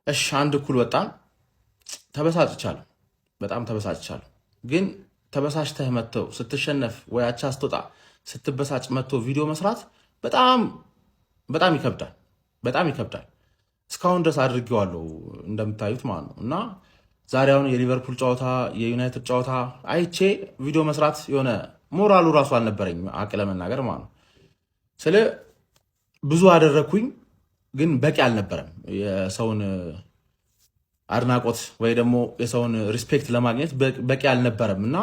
እሺ አንድ እኩል ወጣን። ተበሳጭቻለሁ፣ በጣም ተበሳጭቻለሁ። ግን ተበሳጭተህ መጥተው ስትሸነፍ ወይ አቻ ስትወጣ ስትበሳጭ መጥቶ ቪዲዮ መስራት በጣም በጣም ይከብዳል፣ በጣም ይከብዳል። እስካሁን ድረስ አድርጌዋለሁ እንደምታዩት ማለት ነው። እና ዛሬ አሁን የሊቨርፑል ጨዋታ የዩናይትድ ጨዋታ አይቼ ቪዲዮ መስራት የሆነ ሞራሉ ራሱ አልነበረኝ አቅ ለመናገር ማለት ነው። ስለ ብዙ አደረግኩኝ፣ ግን በቂ አልነበረም። የሰውን አድናቆት ወይ ደግሞ የሰውን ሪስፔክት ለማግኘት በቂ አልነበረም እና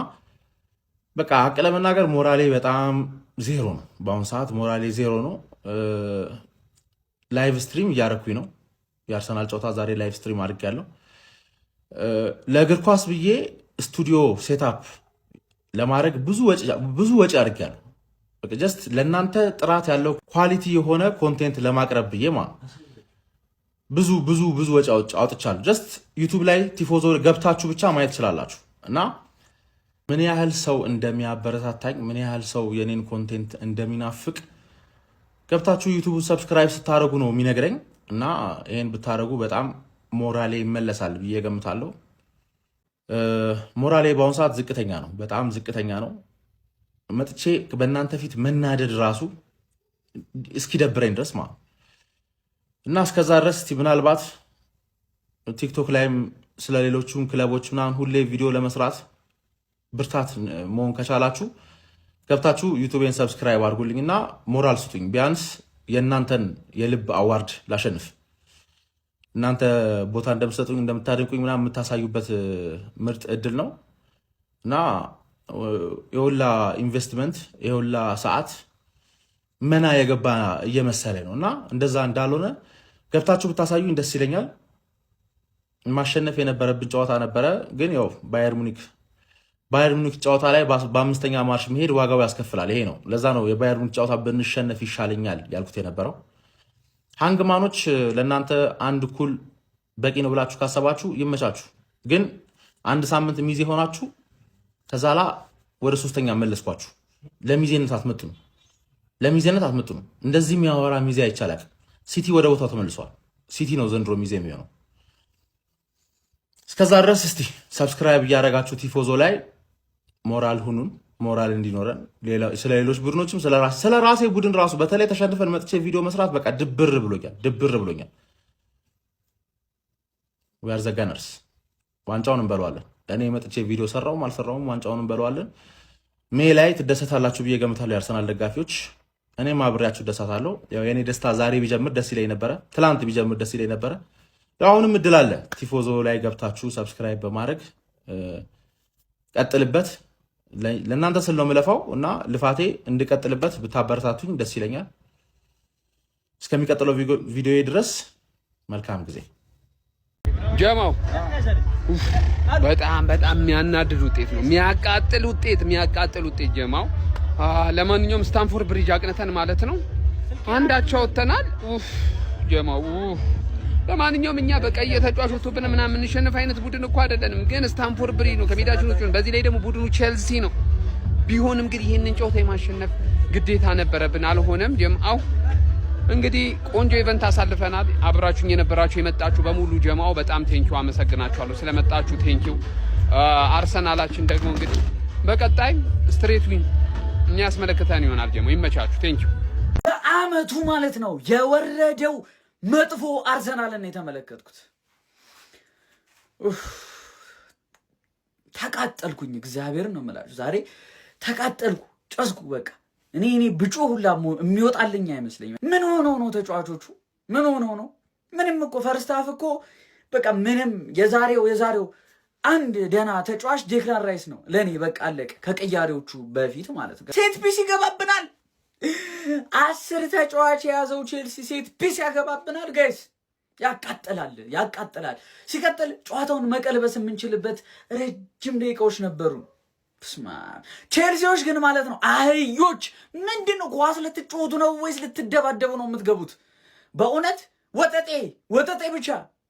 በቃ አቅ ለመናገር ሞራሌ በጣም ዜሮ ነው። በአሁኑ ሰዓት ሞራሌ ዜሮ ነው። ላይቭ ስትሪም እያረኩኝ ነው። የአርሰናል ጨዋታ ዛሬ ላይቭ ስትሪም አድርጌያለሁ። ለእግር ኳስ ብዬ ስቱዲዮ ሴታፕ ለማድረግ ብዙ ወጪ አድርጌያለሁ። ጀስት ለእናንተ ጥራት ያለው ኳሊቲ የሆነ ኮንቴንት ለማቅረብ ብዬ ማለት ብዙ ወጪ አውጥቻለሁ። ጀስት ዩቱብ ላይ ቲፎዞ ገብታችሁ ብቻ ማየት ትችላላችሁ እና ምን ያህል ሰው እንደሚያበረታታኝ ምን ያህል ሰው የኔን ኮንቴንት እንደሚናፍቅ ገብታችሁ ዩቱብ ሰብስክራይብ ስታደርጉ ነው የሚነግረኝ እና ይሄን ብታደርጉ በጣም ሞራሌ ይመለሳል ብዬ ገምታለሁ። ሞራሌ በአሁኑ ሰዓት ዝቅተኛ ነው፣ በጣም ዝቅተኛ ነው። መጥቼ በእናንተ ፊት መናደድ ራሱ እስኪደብረኝ ድረስ ማለት እና እስከዛ ድረስ ምናልባት ቲክቶክ ላይም ስለሌሎቹም ክለቦች ምናምን ሁሌ ቪዲዮ ለመስራት ብርታት መሆን ከቻላችሁ ገብታችሁ ዩቱቤን ሰብስክራይብ አድርጉልኝ እና ሞራል ስጡኝ። ቢያንስ የእናንተን የልብ አዋርድ ላሸንፍ። እናንተ ቦታ እንደምትሰጡኝ እንደምታደንቁኝ ምናምን የምታሳዩበት ምርጥ እድል ነው እና የሁላ ኢንቨስትመንት የሁላ ሰዓት መና የገባ እየመሰለ ነው እና እንደዛ እንዳልሆነ ገብታችሁ ብታሳዩኝ ደስ ይለኛል። ማሸነፍ የነበረብን ጨዋታ ነበረ፣ ግን ያው ባየር ሙኒክ ጨዋታ ላይ በአምስተኛ ማርሽ መሄድ ዋጋው ያስከፍላል። ይሄ ነው። ለዛ ነው የባየር ሙኒክ ጨዋታ ብንሸነፍ ይሻለኛል ያልኩት የነበረው። ሃንግማኖች ለእናንተ አንድ እኩል በቂ ነው ብላችሁ ካሰባችሁ ይመቻችሁ። ግን አንድ ሳምንት ሚዜ ሆናችሁ ከዛላ ወደ ሶስተኛ መለስኳችሁ። ለሚዜነት አትመጥኑ፣ ለሚዜነት አትመጥኑ። እንደዚህ የሚያወራ ሚዜ አይቻላል። ሲቲ ወደ ቦታው ተመልሷል። ሲቲ ነው ዘንድሮ ሚዜ የሚሆነው። እስከዛ ድረስ እስቲ ሰብስክራይብ እያደረጋችሁ ቲፎዞ ላይ ሞራል ሁኑን፣ ሞራል እንዲኖረን። ስለ ሌሎች ቡድኖችም ስለ ራሴ ቡድን ራሱ በተለይ ተሸንፈን መጥቼ ቪዲዮ መስራት በቃ ድብር ብሎኛል። ዊአር ዘ ጋነርስ። ዋንጫውን እንበለዋለን። እኔ መጥቼ ቪዲዮ ሰራውም አልሰራውም ዋንጫውን እንበለዋለን። ሜ ላይ ትደሰታላችሁ ብዬ ገምታለሁ የአርሰናል ደጋፊዎች። እኔም አብሬያችሁ ደሳታለሁ። የኔ ደስታ ዛሬ ቢጀምር ደስ ይለኝ ነበረ፣ ትላንት ቢጀምር ደስ ይለኝ ነበረ። አሁንም እድል አለ። ቲፎዞ ላይ ገብታችሁ ሰብስክራይብ በማድረግ ቀጥልበት። ለእናንተ ስል ነው የምለፋው እና ልፋቴ እንድቀጥልበት ብታበረታቱኝ ደስ ይለኛል። እስከሚቀጥለው ቪዲዮ ድረስ መልካም ጊዜ። ጀማው በጣም የሚያናድድ ውጤት ነው፣ የሚያቃጥል ውጤት ጀማው። ለማንኛውም ስታንፎርድ ብሪጅ አቅንተን ማለት ነው አንዳቸው ወጥተናል። ጀማው ለማንኛውም እኛ በቀይ ተጫዋች ወጥቶብን ምናምን የምንሸነፍ አይነት ቡድን እኮ አይደለንም፣ ግን ስታንፎርድ ብሪጅ ነው ከሜዳችን ውጭ። በዚህ ላይ ደግሞ ቡድኑ ቼልሲ ነው። ቢሆንም ግን ይህንን ጨዋታ የማሸነፍ ግዴታ ነበረብን፣ አልሆነም። ጀማው እንግዲህ ቆንጆ ኢቨንት አሳልፈናል። አብራችሁኝ የነበራችሁ የመጣችሁ በሙሉ ጀማው በጣም ቴንኪው፣ አመሰግናችኋለሁ ስለመጣችሁ ቴንኪው። አርሰናላችን ደግሞ እንግዲህ በቀጣይ ስትሬት ዊን የሚያስመለክተን ይሆናል። ጀማው ይመቻችሁ፣ ቴንኪው። በአመቱ ማለት ነው የወረደው መጥፎ አርሰናልን የተመለከትኩት። ተቃጠልኩኝ፣ እግዚአብሔር ነው የምላችሁ። ዛሬ ተቃጠልኩ፣ ጨስኩ። በቃ እኔ ብጮ ሁላ የሚወጣልኝ አይመስለኝም። ምን ሆነው ነው ተጫዋቾቹ? ምን ሆነው ነው? ምንም እኮ ፈርስት ሃፍ እኮ በቃ ምንም። የዛሬው አንድ ደህና ተጫዋች ዴክላን ራይስ ነው ለእኔ። በቃ አለቀ። ከቅያሬዎቹ በፊት ማለት ነው። ሴት ፒስ ይገባብናል። 10 ተጫዋች የያዘው ቼልሲ ሴት ፒስ ያገባብናል። ጋይስ ያቃጥላል። ሲቀጥል ጨዋታውን መቀልበስ የምንችልበት ረጅም ደቂቃዎች ነበሩ። ስማ ቼልሲዎች ግን ማለት ነው አህዮች። ምንድን ነው ኳስ ልትጫወቱ ነው ወይስ ልትደባደቡ ነው የምትገቡት? በእውነት ወጠጤ ብቻ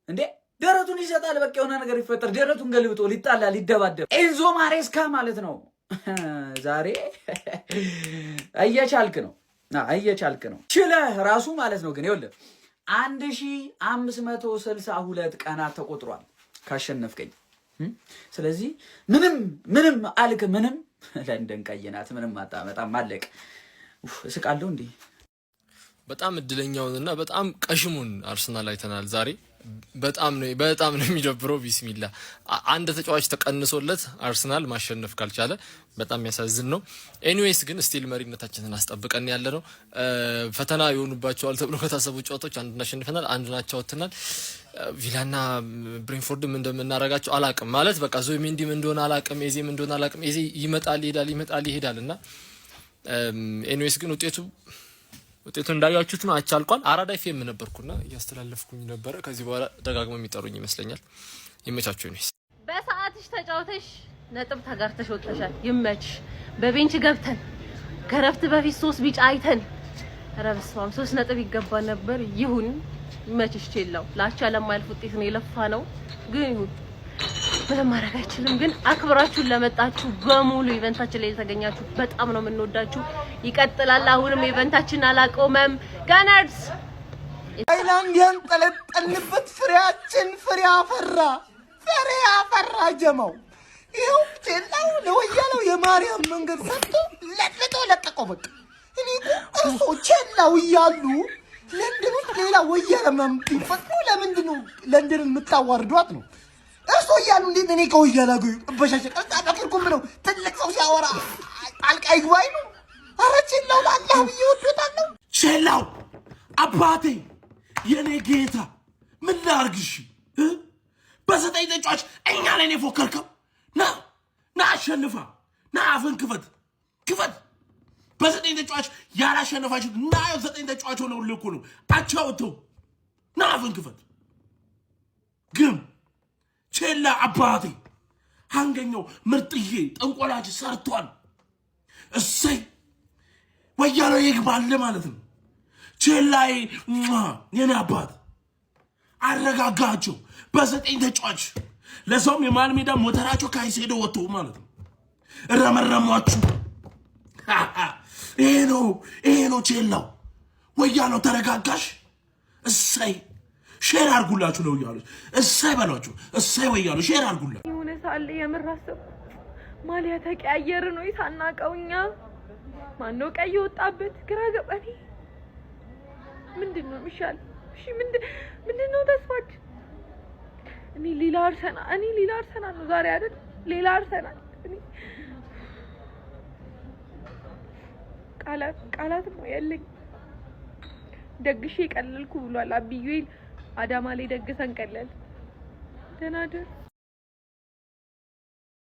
እንዴ! ደረቱን ይሰጣል። በቃ የሆነ ነገር ይፈጠር፣ ደረቱን ገልብጦ ሊጣላ ሊደባደብ። ኤንዞ ማሬስካ ማለት ነው ዛሬ እየቻልክ ነው ችለህ ራሱ ማለት ነው። ግን ይኸውልህ 1562 ቀናት ተቆጥሯል ካሸነፍከኝ። ስለዚህ ምንም አልክ ምንም ለንደን ቀይናት ምንም አታመጣም አለቅ። እስቃለሁ እንዴ በጣም እድለኛውንና በጣም ቀሽሙን አርሰናል አይተናል ዛሬ። በጣም ነው የሚደብረው። ቢስሚላ አንድ ተጫዋች ተቀንሶለት አርሰናል ማሸነፍ ካልቻለ በጣም የሚያሳዝን ነው። ኤኒዌይስ ግን ስቲል መሪነታችንን አስጠብቀን ያለ ነው። ፈተና ይሆኑባቸዋል ተብሎ ከታሰቡ ጨዋታዎች አንዱን አሸንፈናል፣ አንዱን አቻ ወጥተናል። ቪላና ብሬንፎርድም እንደምናረጋቸው አላቅም ማለት በቃ ዙቢሜንዲም እንደሆነ አላቅም፣ ኤዜም እንደሆነ አላቅም። ኤዜ ይመጣል ይሄዳል እና ኤኒዌይስ ግን ውጤቱ እንዳያችሁት ነው። አቻልቋል። አራዳ ኤፍኤም ነበርኩና እያስተላለፍኩኝ ነበረ። ከዚህ በኋላ ደጋግመው የሚጠሩኝ ይመስለኛል። ይመቻችሁ ነው። በሰዓትሽ ተጫውተሽ ነጥብ ተጋርተሽ ወጥተሻል። ይመችሽ። በቤንች ገብተን ከረፍት በፊት 3 ቢጫ አይተን ረብስማም 3 ነጥብ ይገባ ነበር። ይሁን ይመችሽ። ቼላው ላቻ ለማይልፍ ውጤት ነው የለፋ ነው ግን ይሁን ምንም ማድረግ አይችልም። ግን አክብራችሁን ለመጣችሁ በሙሉ ኢቨንታችን ላይ የተገኛችሁ በጣም ነው የምንወዳችሁ። ይቀጥላል። አሁንም ኢቨንታችን አላቆመም። ጋናርስ አይላንድ ያንጠለጠልንበት ፍሬያችን ፍሬ አፈራ ጀማው ይኸው ቼላው ለወያለው የማርያም መንገድ ሰጥቶ ለቀቀው። በቃ እኔ እርሶ ቼላው እያሉ ለንደን ውስጥ ሌላ ወያለ ምናምን ቢፈጥሩ ለምንድን ነው ለንደንን የምታዋርዷት ነው? እርሶ እያሉ እንዴት እኔ ከወያላ ጋር በሻሸ ቀጣጣቅርኩም ብለው ትልቅ ሰው ሲያወራ ጣልቃ ይግባኝ ነው? ኧረ ቼላው ላላው ይወዱታል። ቼላው አባቴ የኔ ጌታ ምን ላርግሽ? በ9 ተጫዋች እኛ ላይ ነው ፎከርከው። ና አሸንፋ ና አፍን ክፈት። በ9 ተጫዋች ያላሸነፋችሁ ና 9 ተጫዋች ሆነው ልኩ ነው አቻውተው ና አፍን ክፈት። ግን ቼላ አባቴ አንገኘው ምርጥዬ ጠንቆላጅ ሰርቷል። እሰይ ወያለው ይግባል ማለት ነው። ቼላይ የኔ አባት አረጋጋቸው። በ9 ተጫዋች ለሰውም የመሃል ሜዳ ሞተራቸው ካይሴዶ ወጥቶ ማለት ነው። ረመረሟችሁ። ይሄ ነው ቼላው። ወያለው ተረጋጋሽ። እሰይ ሼር አርጉላችሁ ነው ያሉት። እሰይ በሏችሁ። እሰይ ወያለው ሼር አርጉላችሁ። የሆነ ሳለ የምራሰብ ማሊያ ተቀያየር ነው የታናቀውኛ ማነው ቀይ ወጣበት ግራ ገባኝ። ምንድነው የሚሻል? እሺ ምንድነው ተስፋችን? እኔ ሌላ አርሰናል ነው ዛሬ አይደል? ሌላ አርሰናል ቃላት ነው ያለኝ። ደግሼ ቀለልኩ ብሏል አብዩኤል። አዳማ ላይ ደግሰን ቀለል። ደህና ደር